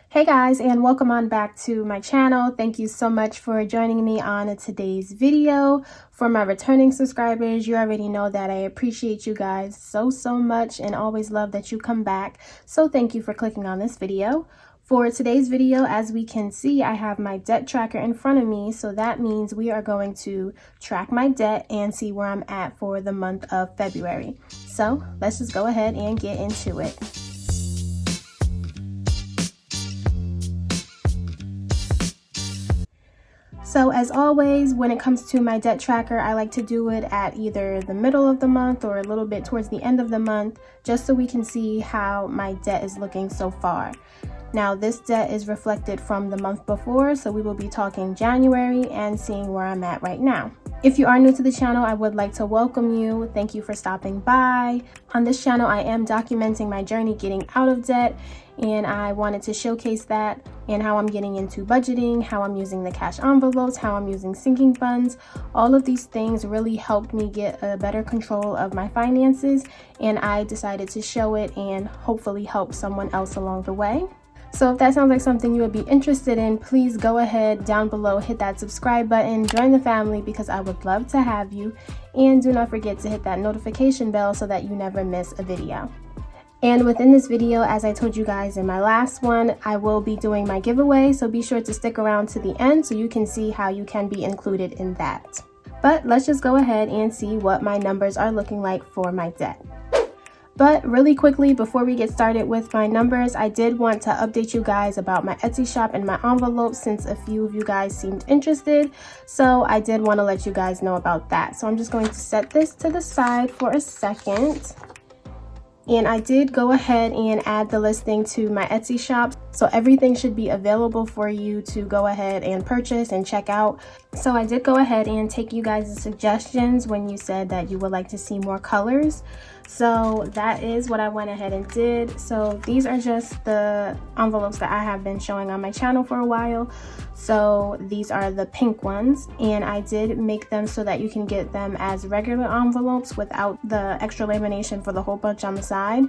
Hey guys, and welcome on back to my channel. Thank you so much for joining me on today's video. For my returning subscribers, you already know that I appreciate you guys so much and always love that you come back. So thank you for clicking on this video. For today's video, as we can see, I have my debt tracker in front of me. So that means we are going to track my debt and see where I'm at for the month of February. So let's just go ahead and get into it. So as always, when it comes to my debt tracker, I like to do it at either the middle of the month or a little bit towards the end of the month, just so we can see how my debt is looking so far. Now, this debt is reflected from the month before, so we will be talking January and seeing where I'm at right now. If you are new to the channel, I would like to welcome you. Thank you for stopping by. On this channel, I am documenting my journey getting out of debt, and I wanted to showcase that and how I'm getting into budgeting, how I'm using the cash envelopes, how I'm using sinking funds. All of these things really helped me get a better control of my finances, and I decided to show it and hopefully help someone else along the way. So if that sounds like something you would be interested in, please go ahead down below, hit that subscribe button, join the family because I would love to have you. And do not forget to hit that notification bell so that you never miss a video. And within this video, as I told you guys in my last one, I will be doing my giveaway. So be sure to stick around to the end so you can see how you can be included in that. But let's just go ahead and see what my numbers are looking like for my debt. But really quickly, before we get started with my numbers, I did want to update you guys about my Etsy shop and my envelopes since a few of you guys seemed interested. So I did want to let you guys know about that. So I'm just going to set this to the side for a second. And I did go ahead and add the listing to my Etsy shop. So everything should be available for you to go ahead and purchase and check out. So I did go ahead and take you guys' suggestions when you said that you would like to see more colors. So that is what I went ahead and did. So these are just the envelopes that I have been showing on my channel for a while. So these are the pink ones, and I did make them so that you can get them as regular envelopes without the extra lamination for the hole punch on the side.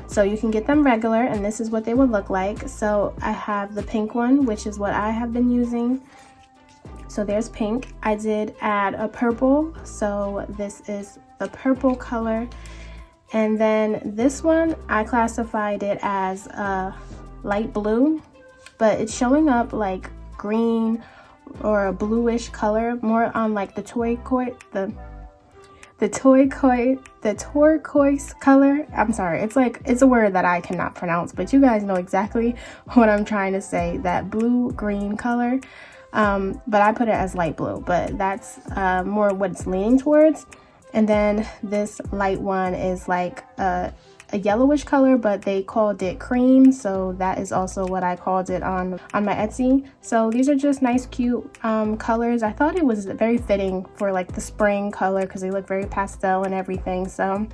So you can get them regular, and this is what they would look like. So I have the pink one, which is what I have been using. So there's pink. I did add a purple, so this is the purple color. And then this one, I classified it as a light blue, but it's showing up like green or a bluish color, more on like the turquoise color. I'm sorry, it's a word that I cannot pronounce, but you guys know exactly what I'm trying to say, that blue-green color. But I put it as light blue, but that's more what it's leaning towards. And then this light one is like a yellowish color, but they called it cream, so that is also what I called it on my Etsy. So these are just nice, cute colors. I thought it was very fitting for like the spring color because they look very pastel and everything. So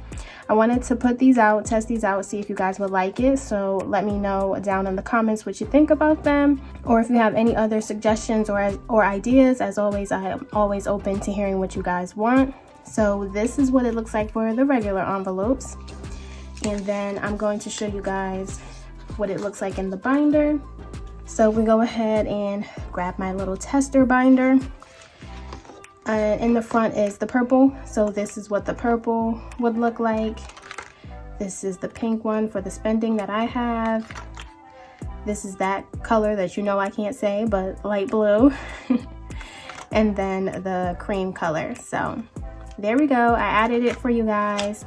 I wanted to put these out, test these out, see if you guys would like it. So let me know down in the comments what you think about them, or if you have any other suggestions or ideas. As always, I am always open to hearing what you guys want. So this is what it looks like for the regular envelopes. And then I'm going to show you guys what it looks like in the binder. So we go ahead and grab my little tester binder. In the front is the purple. So this is what the purple would look like. This is the pink one for the spending that I have. This is that color that you know I can't say, but light blue. And then the cream color. So there we go. I added it for you guys,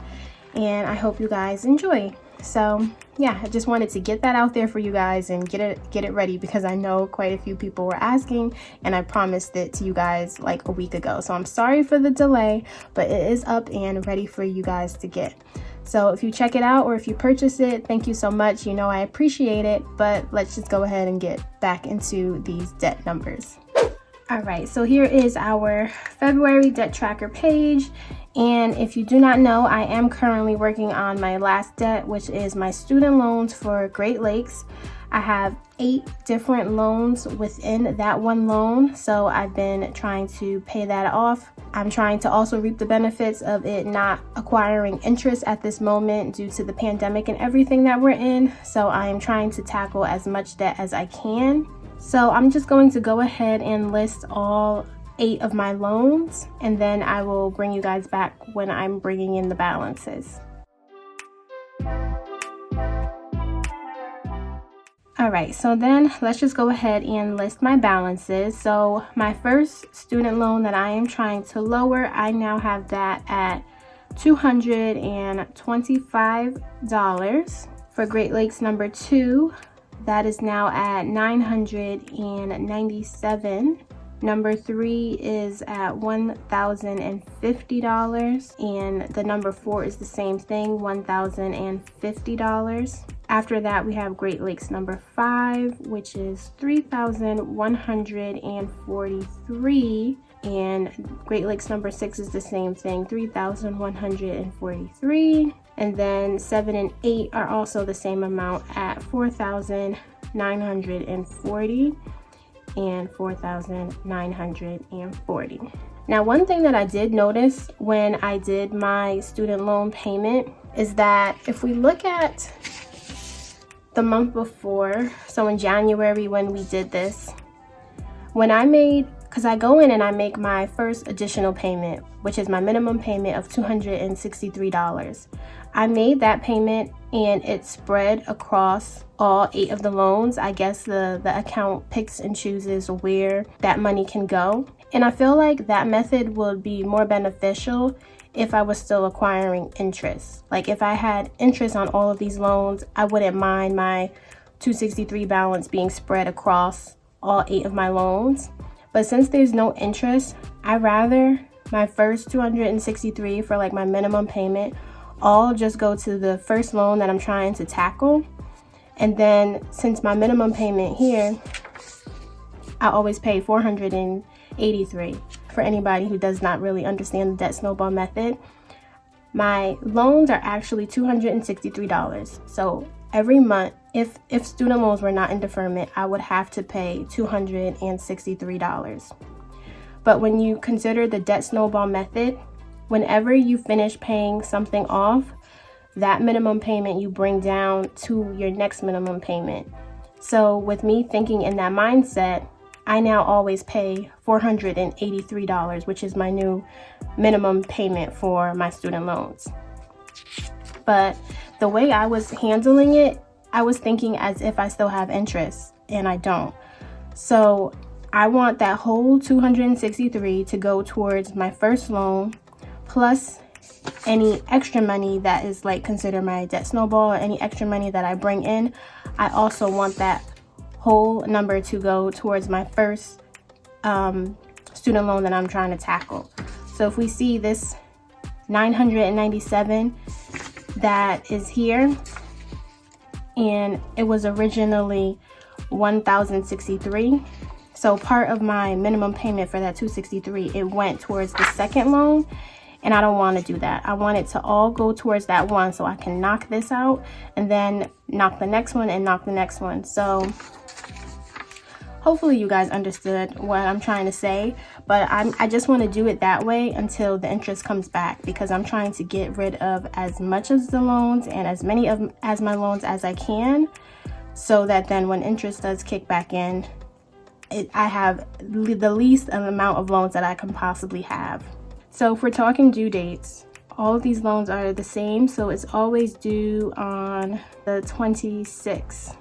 and I hope you guys enjoy. So yeah, I just wanted to get that out there for you guys and get it ready because I know quite a few people were asking, and I promised it to you guys like a week ago. So I'm sorry for the delay, but it is up and ready for you guys to get. So if you check it out or if you purchase it, thank you so much. You know I appreciate it, but let's just go ahead and get back into these debt numbers. All right, so here is our February debt tracker page. And if you do not know, I am currently working on my last debt, which is my student loans for Great Lakes. I have 8 different loans within that one loan, so I've been trying to pay that off. I'm trying to also reap the benefits of it not acquiring interest at this moment due to the pandemic and everything that we're in. So I am trying to tackle as much debt as I can. So I'm just going to go ahead and list all 8 of my loans, and then I will bring you guys back when I'm bringing in the balances. All right, so then let's just go ahead and list my balances. So my first student loan that I am trying to lower, I now have that at $225. For Great Lakes number 2, that is now at $997. Number 3 is at $1,050, and the number 4 is the same thing, $1,050. After that, we have Great Lakes number 5, which is $3,143, and Great Lakes number 6 is the same thing, $3,143. And then 7 and 8 are also the same amount at $4,940 and $4,940. Now, one thing that I did notice when I did my student loan payment is that if we look at the month before, so in January when we did this, when I made, because I go in and I make my first additional payment, which is my minimum payment of $263. I made that payment and it spread across all 8 of the loans. I guess the account picks and chooses where that money can go. And I feel like that method would be more beneficial if I was still acquiring interest. Like if I had interest on all of these loans, I wouldn't mind my $263 balance being spread across all 8 of my loans. But since there's no interest, I'd rather my first $263 for like my minimum payment all just go to the first loan that I'm trying to tackle. And then since my minimum payment here, I always pay $483. For anybody who does not really understand the Debt Snowball Method, my loans are actually $263. So every month, if student loans were not in deferment, I would have to pay $263. But when you consider the Debt Snowball Method, whenever you finish paying something off, that minimum payment you bring down to your next minimum payment. So with me thinking in that mindset, I now always pay $483, which is my new minimum payment for my student loans. But the way I was handling it, I was thinking as if I still have interest, and I don't. So I want that whole $263 to go towards my first loan, plus any extra money that is like considered my debt snowball, or any extra money that I bring in. I also want that whole number to go towards my first student loan that I'm trying to tackle. So if we see this $997 that is here, and it was originally $1,063. So part of my minimum payment for that $263, it went towards the second loan, and I don't want to do that. I want it to all go towards that one so I can knock this out and then knock the next one and knock the next one. So hopefully you guys understood what I'm trying to say, but I just want to do it that way until the interest comes back, because I'm trying to get rid of as much of the loans and as many of as my loans as I can, so that then when interest does kick back in, I have the least amount of loans that I can possibly have. So if we're talking due dates, all of these loans are the same, so it's always due on the 26th.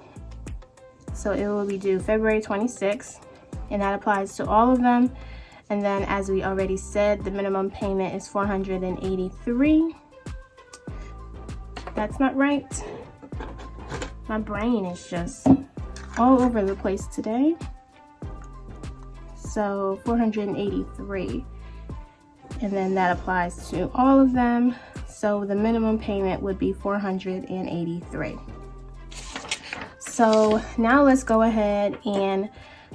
So it will be due February 26th, and that applies to all of them. And then, as we already said, the minimum payment is $483. That's not right. My brain is just all over the place today. So $483, and then that applies to all of them. So the minimum payment would be $483. So now let's go ahead and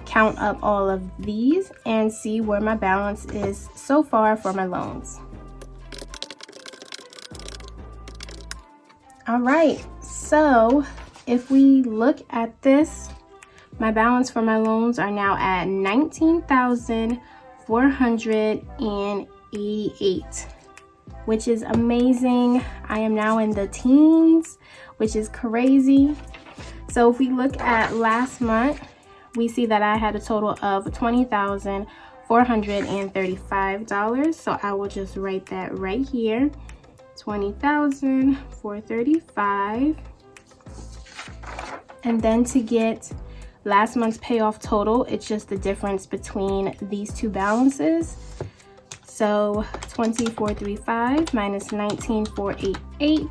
count up all of these and see where my balance is so far for my loans. All right, so if we look at this, my balance for my loans are now at $19,488, which is amazing. I am now in the teens, which is crazy. So if we look at last month, we see that I had a total of $20,435. So I will just write that right here, $20,435. And then to get last month's payoff total, it's just the difference between these two balances. So 20,435 minus 19,488.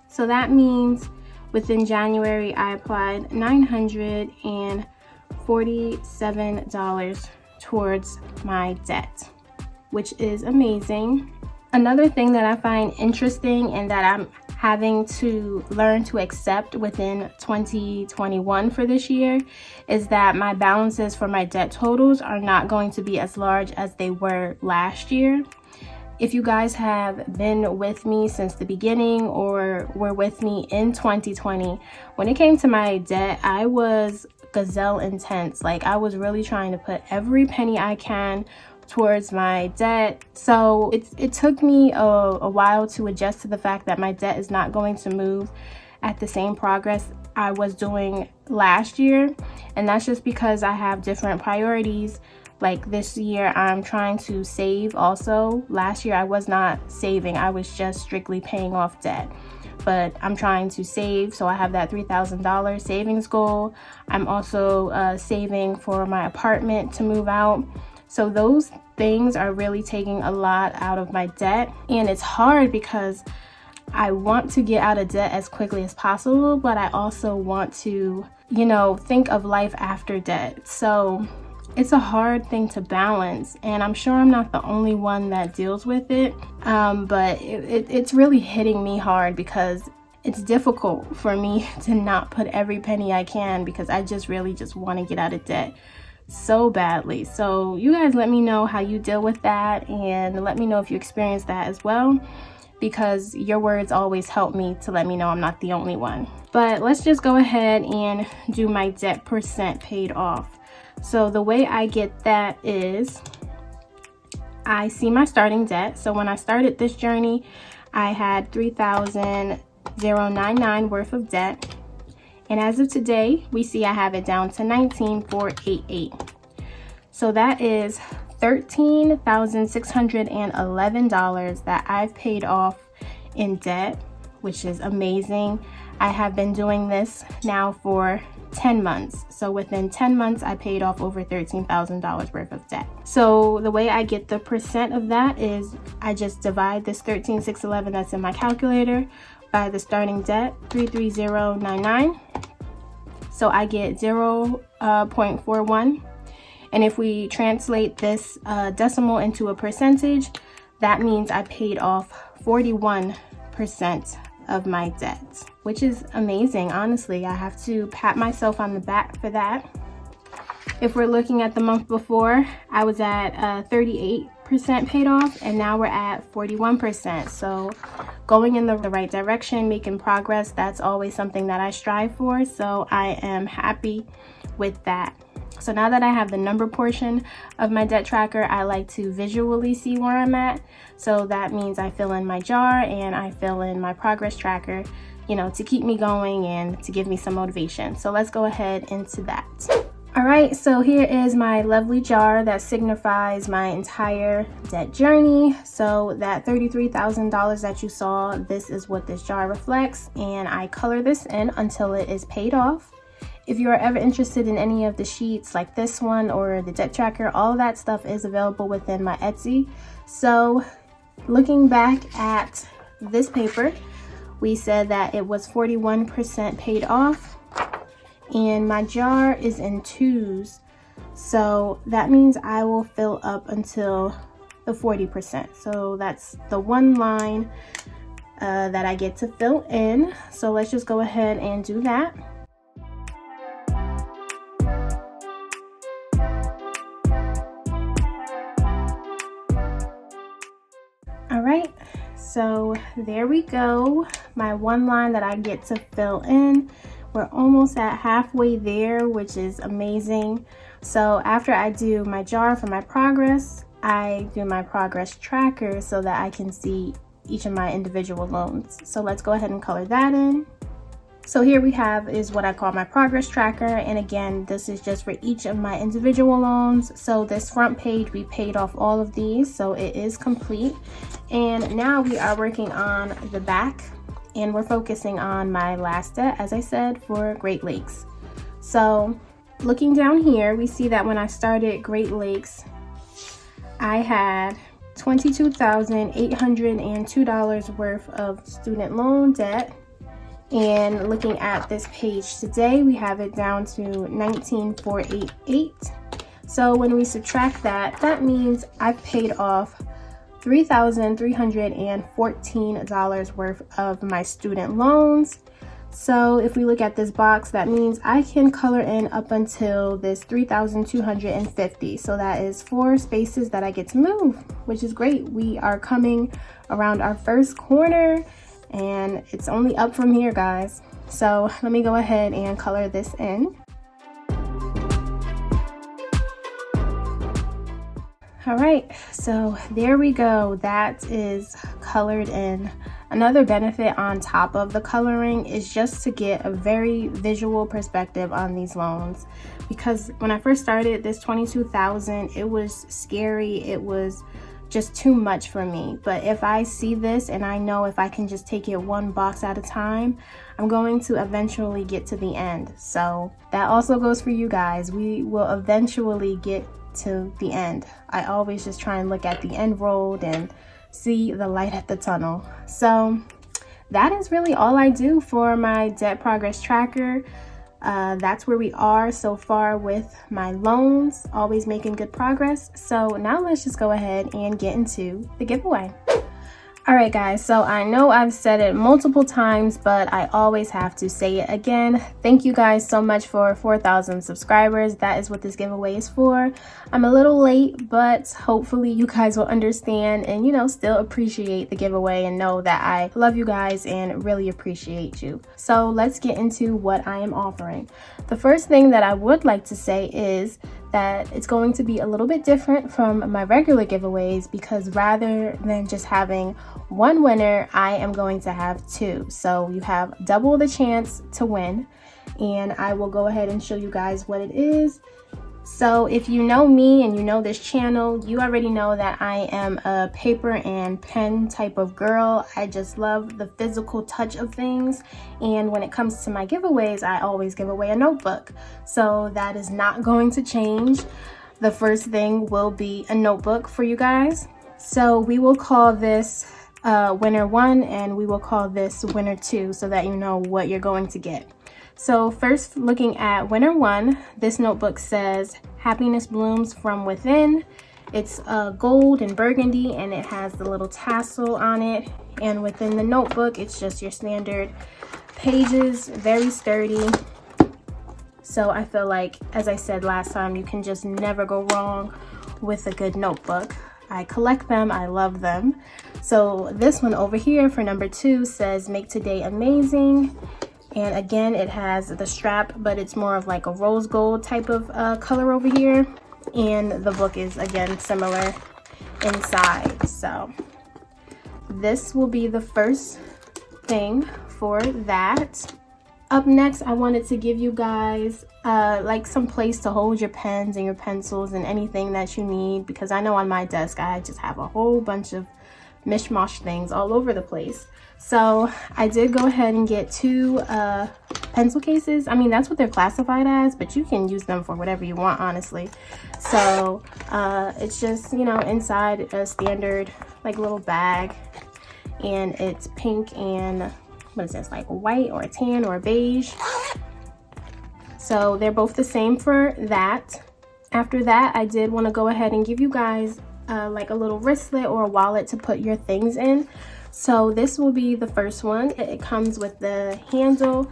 So that means within January, I applied $947 towards my debt, which is amazing. Another thing that I find interesting and that I'm having to learn to accept within 2021 for this year is that my balances for my debt totals are not going to be as large as they were last year. If you guys have been with me since the beginning or were with me in 2020, when it came to my debt, I was gazelle intense. Like, I was really trying to put every penny I can towards my debt. So it took me a while to adjust to the fact that my debt is not going to move at the same progress I was doing last year. And that's just because I have different priorities. Like this year, I'm trying to save also. Last year, I was not saving. I was just strictly paying off debt. But I'm trying to save, so I have that $3,000 savings goal. I'm also saving for my apartment to move out. So those things are really taking a lot out of my debt. And it's hard because I want to get out of debt as quickly as possible, but I also want to, think of life after debt. So it's a hard thing to balance, and I'm sure I'm not the only one that deals with it, but it's really hitting me hard because it's difficult for me to not put every penny I can because I just want to get out of debt so badly. So you guys let me know how you deal with that, and let me know if you experience that as well, because your words always help me to let me know I'm not the only one. But let's just go ahead and do my debt percent paid off. So the way I get that is I see my starting debt. So when I started this journey, I had $3,099 worth of debt. And as of today, we see I have it down to $19,488. So that is $13,611 that I've paid off in debt, which is amazing. I have been doing this now for 10 months. So within 10 months, I paid off over $13,000 worth of debt. So the way I get the percent of that is I just divide this 13,611 that's in my calculator by the starting debt, 33099. So I get 0.41. And if we translate this decimal into a percentage, that means I paid off 41% of my debt, which is amazing. Honestly, I have to pat myself on the back for that. If we're looking at the month before, I was at 38% paid off, and now we're at 41%. So going in the right direction, making progress, that's always something that I strive for. So I am happy with that. So now that I have the number portion of my debt tracker, I like to visually see where I'm at. So that means I fill in my jar and I fill in my progress tracker, to keep me going and to give me some motivation. So let's go ahead into that. All right, so here is my lovely jar that signifies my entire debt journey. So that $33,000 that you saw, this is what this jar reflects, and I color this in until it is paid off. If you are ever interested in any of the sheets like this one or the debt tracker, all of that stuff is available within my Etsy. So looking back at this paper, we said that it was 41% paid off, and my jar is in twos. So that means I will fill up until the 40%. So that's the one line that I get to fill in. So let's just go ahead and do that. All right, so there we go. My one line that I get to fill in, We're almost at halfway there, which is amazing. So after I do my jar for my progress, I do my progress tracker so that I can see each of my individual loans. So let's go ahead and color that in. So here we have is what I call my progress tracker, and again, this is just for each of my individual loans. So this front page, we paid off all of these, so it is complete. And now we are working on the back, and we're focusing on my last debt, as I said, for Great Lakes. So looking down here, we see that when I started Great Lakes, I had $22,802 worth of student loan debt. And looking at this page today, we have it down to $19,488. So when we subtract that, that means I've paid off $3,314 worth of my student loans. So if we look at this box, that means I can color in up until this 3,250. So that is 4 spaces that I get to move, which is great. We are coming around our first corner, and it's only up from here, guys. So let me go ahead and color this in. All right, so there we go. That is colored in. Another benefit on top of the coloring is just to get a very visual perspective on these loans, because when I first started this 22,000, it was scary. It was just too much for me. But if I see this and I know if I can just take it one box at a time, I'm going to eventually get to the end. So that also goes for you guys. We will eventually get to the end. I always just try and look at the end road and see the light at the tunnel. So that is really all I do for my debt progress tracker. That's where we are so far with my loans, always making good progress. So now let's just go ahead and get into the giveaway. All right, guys, so I know I've said it multiple times, but I always have to say it again. Thank you guys so much for 4,000 subscribers. That is what this giveaway is for. I'm a little late, but hopefully you guys will understand and, you know, still appreciate the giveaway and know that I love you guys and really appreciate you. So let's get into what I am offering. The first thing that I would like to say is that it's going to be a little bit different from my regular giveaways, because rather than just having one winner, I am going to have 2. So you have double the chance to win, and I will go ahead and show you guys what it is. So if you know me and you know this channel, you already know that I am a paper and pen type of girl. I just love the physical touch of things. And when it comes to my giveaways, I always give away a notebook. So that is not going to change. The first thing will be a notebook for you guys. So we will call this winner 1 and we will call this winner 2 so that you know what you're going to get. So first, looking at winner 1, this notebook says Happiness Blooms from Within. It's gold and burgundy, and it has the little tassel on it. And within the notebook, it's just your standard pages, very sturdy. So I feel like, as I said last time, you can just never go wrong with a good notebook. I collect them, I love them. So this one over here for number 2 says Make Today Amazing. And again, it has the strap, but it's more of like a rose gold type of color over here. And the book is, again, similar inside. So this will be the first thing for that. Up next, I wanted to give you guys like some place to hold your pens and your pencils and anything that you need, because I know on my desk, I just have a whole bunch of mishmash things all over the place. So I did go ahead and get 2 pencil cases. I mean, that's what they're classified as, but you can use them for whatever you want, honestly. So it's just, you know, inside a standard like little bag, and it's pink and what is this, like white or a tan or a beige. So they're both the same for that. After that, I did want to go ahead and give you guys like a little wristlet or a wallet to put your things in. So this will be the first one. It comes with the handle,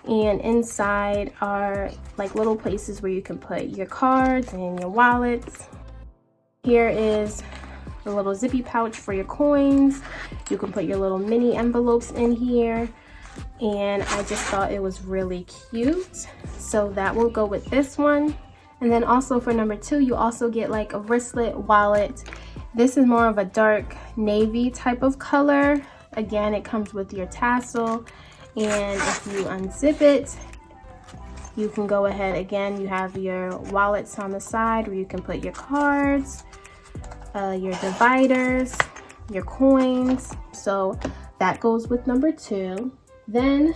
and inside are like little places where you can put your cards and your wallets. Here is the little zippy pouch for your coins. You can put your little mini envelopes in here. and I just thought it was really cute. So that will go with this one. And then also for number 2, you also get like a wristlet wallet. This is more of a dark navy type of color. Again, it comes with your tassel, and if you unzip it, you can go ahead, again, you have your wallets on the side where you can put your cards, your dividers, your coins. So that goes with number 2. Then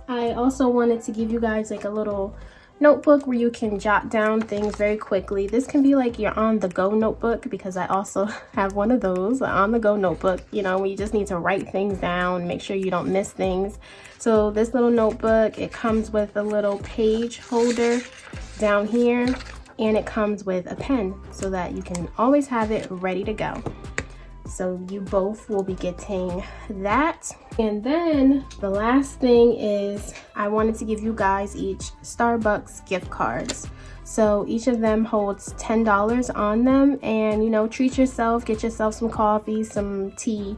I also wanted to give you guys like a little notebook where you can jot down things very quickly. This can be like your on-the-go notebook, because I also have one of those, an on-the-go notebook, you know, where you just need to write things down, make sure you don't miss things. So this little notebook, it comes with a little page holder down here, and it comes with a pen so that you can always have it ready to go. So you both will be getting that. And then the last thing is I wanted to give you guys each Starbucks gift cards. So each of them holds $10 on them, and you know, treat yourself, get yourself some coffee, some tea.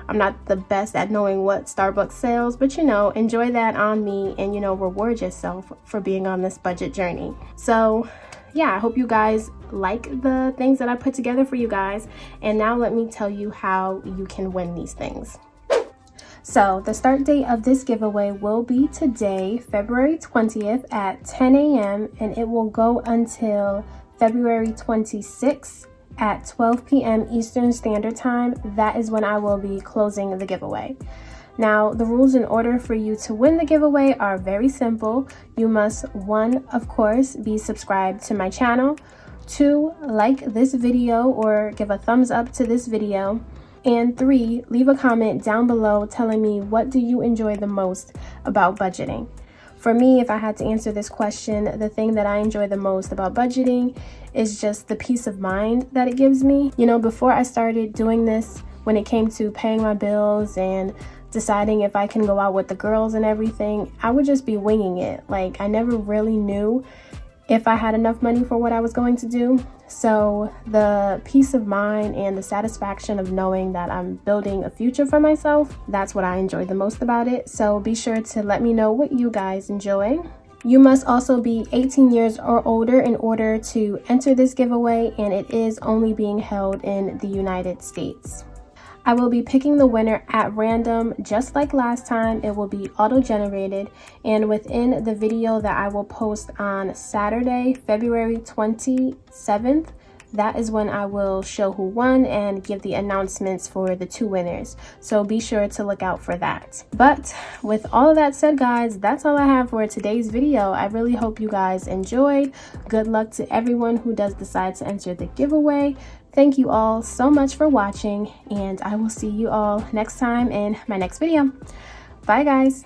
I'm not the best at knowing what Starbucks sells, but you know, enjoy that on me, and you know, reward yourself for being on this budget journey. So yeah, I hope you guys like the things that I put together for you guys. And now let me tell you how you can win these things. So the start date of this giveaway will be today, February 20th at 10 a.m. and it will go until February 26th at 12 p.m. Eastern Standard Time. That is when I will be closing the giveaway. Now, the rules in order for you to win the giveaway are very simple. You must, 1, of course, be subscribed to my channel. 2, like this video or give a thumbs up to this video. And 3, leave a comment down below telling me what do you enjoy the most about budgeting. For me, if I had to answer this question, the thing that I enjoy the most about budgeting is just the peace of mind that it gives me. You know, before I started doing this, when it came to paying my bills and deciding if I can go out with the girls and everything, I would just be winging it. Like, I never really knew if I had enough money for what I was going to do. So the peace of mind and the satisfaction of knowing that I'm building a future for myself, that's what I enjoy the most about it. So be sure to let me know what you guys enjoy. You must also be 18 years or older in order to enter this giveaway, and it is only being held in the United States. I will be picking the winner at random, just like last time. It will be auto-generated, and within the video that I will post on Saturday, February 27th, that is when I will show who won and give the announcements for the 2 winners. So be sure to look out for that. But with all of that said, guys, that's all I have for today's video. I really hope you guys enjoyed. Good luck to everyone who does decide to enter the giveaway. Thank you all so much for watching, and I will see you all next time in my next video. Bye, guys.